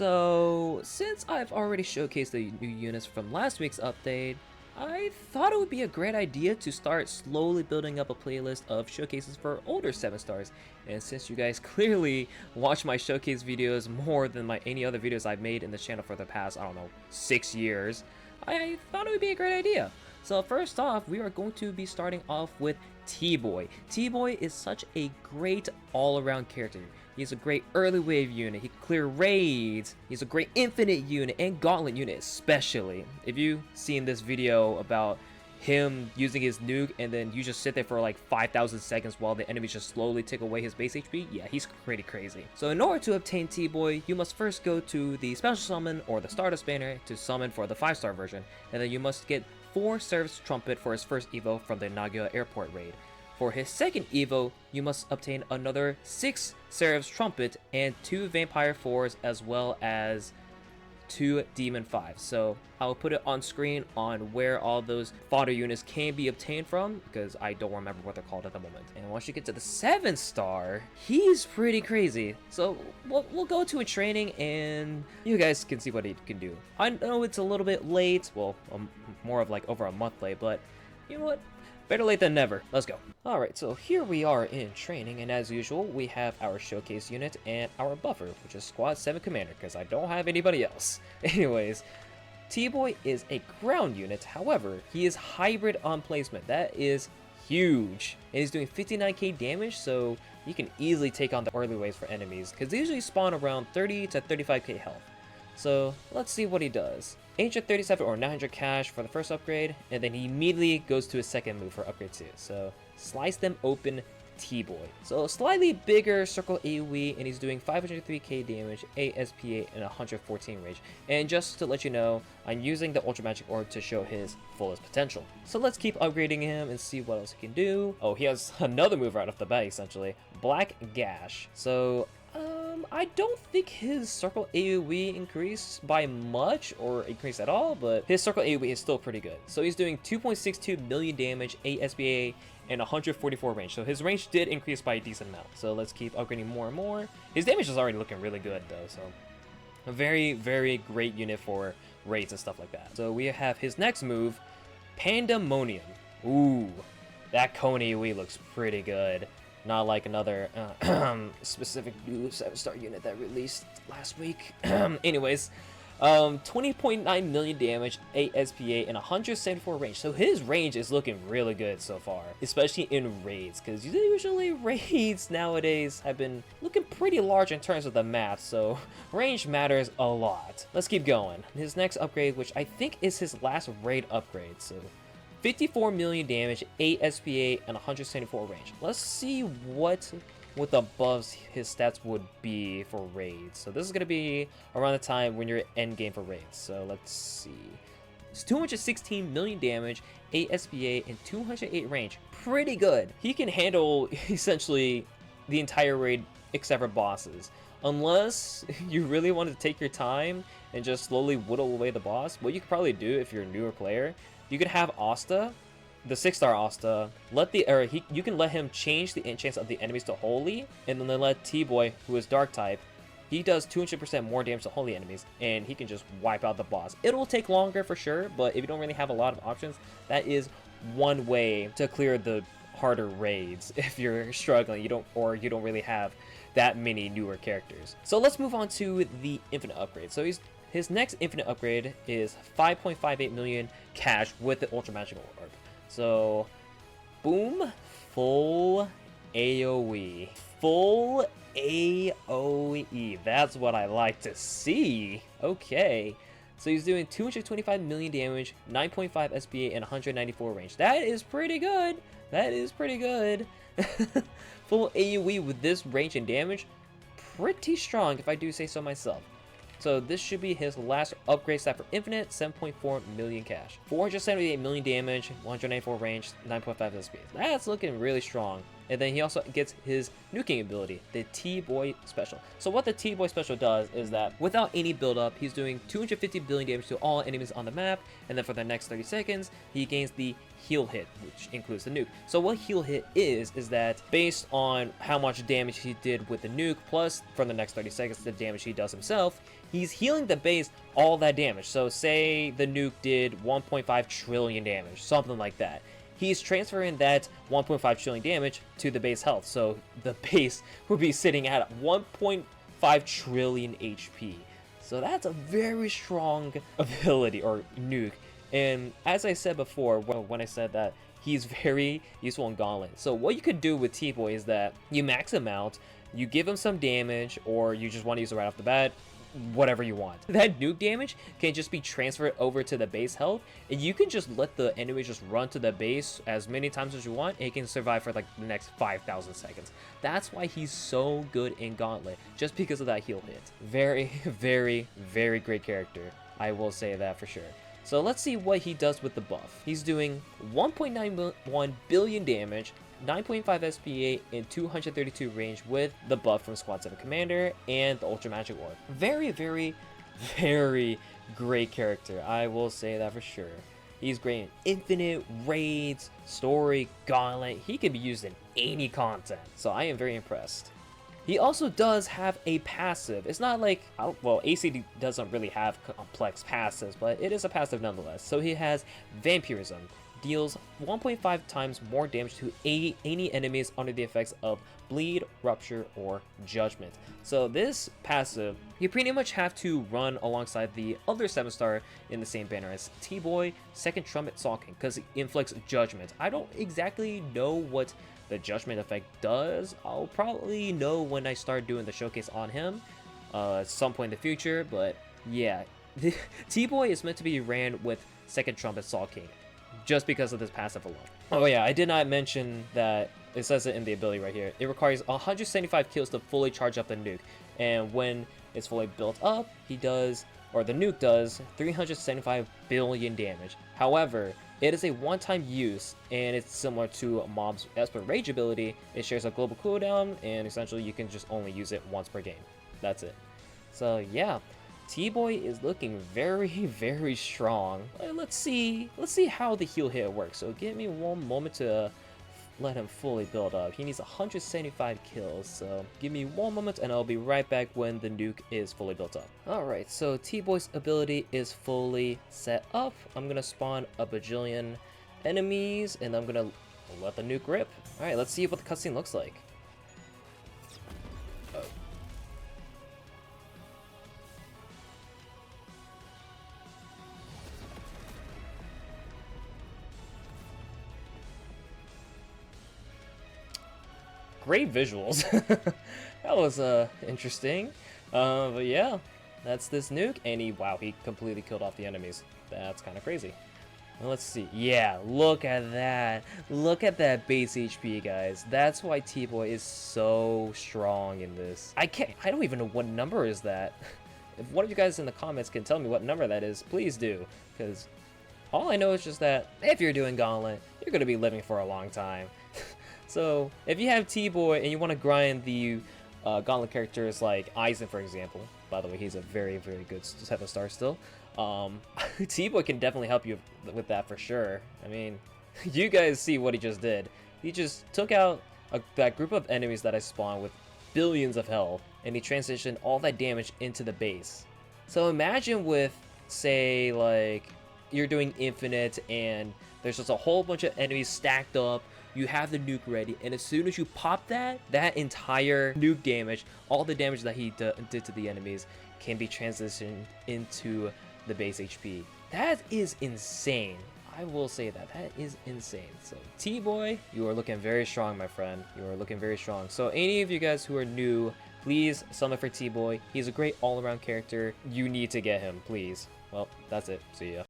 So, since I've already showcased the new units from last week's update, I thought it would be a great idea to start slowly building up a playlist of showcases for older 7 stars. And since you guys clearly watch my showcase videos more than any other videos I've made in the channel for the past, I don't know, 6 years, I thought it would be a great idea. So first off, we are going to be starting off with TBOI. TBOI is such a great all-around character. He's a great early wave unit, he can clear raids, he's a great infinite unit and gauntlet unit especially. If you've seen this video about him using his nuke and then you just sit there for like 5,000 seconds while the enemies just slowly take away his base HP, yeah, he's pretty crazy. So in order to obtain TBOI, you must first go to the special summon or the Stardust banner to summon for the 5-star version, and then you must get 4 Seraph's Trumpet for his first evo from the Nagoya airport raid. For his second evo, you must obtain another 6 Seraph's Trumpet and 2 Vampire 4s as well as 2 Demon 5s. So I'll put it on screen on where all those fodder units can be obtained from because I don't remember what they're called at the moment. And once you get to the 7th star, he's pretty crazy. So we'll go to a training and you guys can see what he can do. I know it's a little bit late, well, more of like over a month late, but you know what? Better late than never. Let's go. Alright, so here we are in training, and as usual, we have our showcase unit and our buffer, which is Squad 7 Commander, because I don't have anybody else. Anyways, TBOI is a ground unit, however, he is hybrid on placement. That is huge. And he's doing 59k damage, so you can easily take on the early waves for enemies, because they usually spawn around 30 to 35k health. So let's see what he does. 837 or 900 cash for the first upgrade, and then he immediately goes to his second move for upgrade 2. So slice them open, TBOI. So slightly bigger circle AoE, and he's doing 503k damage, 8 SPA, and 114 range. And just to let you know, I'm using the Ultra Magic Orb to show his fullest potential. So let's keep upgrading him and see what else he can do. Oh, he has another move right off the bat, essentially. Black Gash. So I don't think his circle AoE increased by much or increased at all, but his circle AoE is still pretty good. So he's doing 2.62 million damage, 8 SPA, and 144 range. So his range did increase by a decent amount. So let's keep upgrading more and more. His damage is already looking really good though, so a very, very great unit for raids and stuff like that. So we have his next move, Pandemonium. Ooh, that cone AoE looks pretty good. Not like another specific new 7-star unit that released last week. Anyways, 20.9 million damage, 8 SPA, and 174 range. So his range is looking really good so far, especially in raids, because usually raids nowadays have been looking pretty large in terms of the map, so range matters a lot. Let's keep going. His next upgrade, which I think is his last raid upgrade, so 54 million damage, 8 SPA, and 174 range. Let's see what with the buffs his stats would be for raids. So this is going to be around the time when you're end game for raids. So let's see. It's 216 million damage, 8 SPA, and 208 range. Pretty good. He can handle essentially the entire raid except for bosses. Unless you really want to take your time and just slowly whittle away the boss, what you could probably do if you're a newer player, you could have Asta, the 6-star Asta, you can let him change the enchants of the enemies to holy, and then let TBOI, who is dark type, he does 200% more damage to holy enemies, and he can just wipe out the boss. It'll take longer for sure, but if you don't really have a lot of options, that is one way to clear the harder raids if you're struggling, you don't really have that many newer characters. So let's move on to the infinite upgrade. So his next infinite upgrade is 5.58 million cash with the Ultra Magical Orb. So, boom, full AoE. Full AoE. That's what I like to see. Okay. So he's doing 225 million damage, 9.5 SPA, and 194 range. That is pretty good. That is pretty good. Full AoE with this range and damage, pretty strong if I do say so myself. So this should be his last upgrade stat for infinite, 7.4 million cash. 478 million damage, 194 range, 9.5 SP. That's looking really strong. And then he also gets his nuking ability, the TBOI special. So what the TBOI special does is that without any build up, he's doing 250 billion damage to all enemies on the map, and then for the next 30 seconds, he gains the heal hit, which includes the nuke. So what heal hit is that based on how much damage he did with the nuke, plus from the next 30 seconds the damage he does himself, he's healing the base all that damage. So say the nuke did 1.5 trillion damage, something like that. He's transferring that 1.5 trillion damage to the base health. So the base would be sitting at 1.5 trillion HP. So that's a very strong ability, or nuke. And as I said before, when I said that he's very useful in Gauntlet. So what you could do with T-Boy is that you max him out, you give him some damage, or you just want to use it right off the bat, whatever you want. That nuke damage can just be transferred over to the base health, and you can just let the enemy just run to the base as many times as you want, and it can survive for like the next 5,000 seconds. That's why he's so good in Gauntlet, just because of that heal hit. Very, very, very great character. I will say that for sure. So let's see what he does with the buff. He's doing 1.91 billion damage, 9.5 SPA, and 232 range with the buff from Squad 7 Commander and the Ultra Magic Orb. Very, very, very great character. I will say that for sure. He's great in Infinite, Raids, Story, Gauntlet. He can be used in any content. So I am very impressed. He also does have a passive. It's not like, well, ACD doesn't really have complex passives, but it is a passive nonetheless. So he has Vampirism, deals 1.5 times more damage to any enemies under the effects of Bleed, Rupture, or Judgment. So this passive, you pretty much have to run alongside the other 7-star in the same banner as T-Boy, Second Trumpet Salking, because it inflicts Judgment. I don't exactly know what the Judgment effect does. I'll probably know when I start doing the showcase on him at some point in the future, but yeah. T-Boy is meant to be ran with Second Trumpet Salking, just because of this passive alone. Oh yeah, I did not mention that it says it in the ability right here. It requires 175 kills to fully charge up the nuke, and when it's fully built up, he does, or the nuke does, 375 billion damage. However, it is a one-time use, and it's similar to Mob's Esper Rage ability. It shares a global cooldown, and essentially you can just only use it once per game. That's it. So yeah, T-Boy is looking very, very strong. Let's see how the heal hit works. So give me one moment to let him fully build up. He needs 175 kills, so give me one moment and I'll be right back when the nuke is fully built up. Alright, so T-Boy's ability is fully set up. I'm gonna spawn a bajillion enemies and I'm gonna let the nuke rip. Alright, let's see what the cutscene looks like. Great visuals. That was interesting. But yeah, that's this nuke, and wow, he completely killed off the enemies. That's kind of crazy. Well, let's see. Yeah, look at that. Look at that base HP, guys. That's why T-Boy is so strong in this. I don't even know what number is that. If one of you guys in the comments can tell me what number that is, please do, because all I know is just that if you're doing Gauntlet, you're gonna be living for a long time. So, if you have T-Boy and you want to grind the Gauntlet characters like Aizen, for example, by the way, he's a very, very good 7-star still, T-Boy can definitely help you with that for sure. I mean, you guys see what he just did. He just took out that group of enemies that I spawned with billions of health, and he transitioned all that damage into the base. So imagine with, say, like, you're doing Infinite, and there's just a whole bunch of enemies stacked up, you have the nuke ready, and as soon as you pop that entire nuke damage, all the damage that he did to the enemies can be transitioned into the base HP. That is insane. I will say that. That is insane. So, T-Boy, you are looking very strong, my friend. You are looking very strong. So, any of you guys who are new, please summon for T-Boy. He's a great all-around character. You need to get him, please. Well, that's it. See ya.